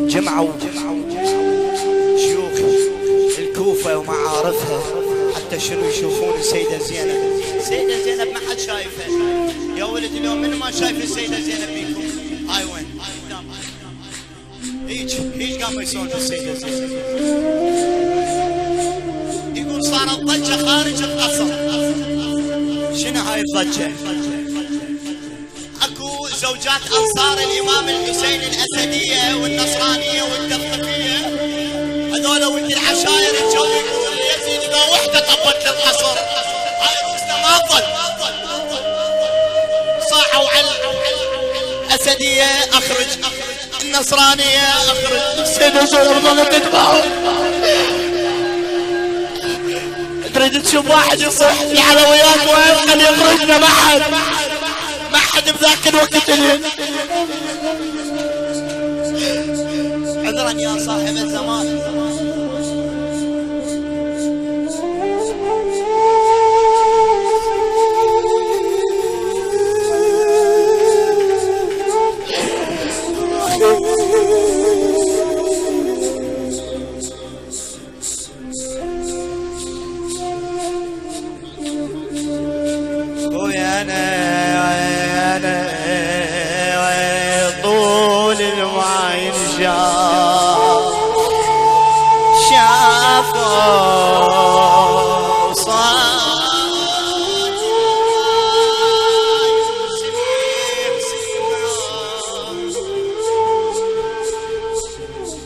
جمعوا شيوخ الكوفة ومعارفها حتى شنو يشوفون السيدة زينب. السيدة زينب ما حد شايفها يا ولد اليوم، من ما شايف السيدة زينب بيكم؟ هاي وين؟ هيج قاموا يسوون السيدة زينب. يقول صارت ضجة خارج القصر. شنو هاي الضجة؟ اكو زوجات انصار الامام الحسين الاسدية والنصرانية والدقفية، هذول ولد العشاير الجو يقولون يزيد اذا وحدة طبت للقصر. هاي روسنا ما ظل صاحوا على الاسدية اخرج، النصرانية اخرج، السيدة زينب ظلت تتبعهم. تريد تشوف واحد يصح الحلويات وين؟ خلي يخرجنا. ما حد بذاك الوقت عذرا يا صاحب الزمان. طول المعين شافوا صار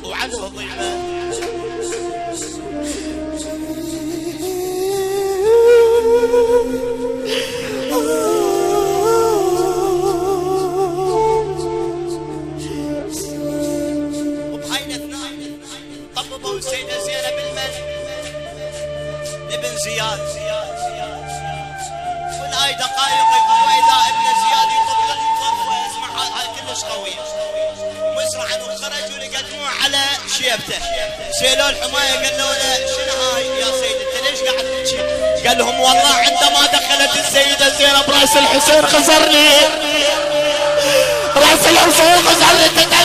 وعنده ضيفه السيدة زينب ابن زياد. والهاي دقائق يقول واذا ابن زياد يطلق الطرف ويسمع هاي كلش قوية. مسرعا وخرج ولقدموه على شيبته، سيلوا الحماية قالوا له شنو هاي يا سيد انت ليش قاعد تبكي؟ قال لهم والله عندما دخلت السيدة زينب راس الحسين خزرني، راس الحسين خزرني.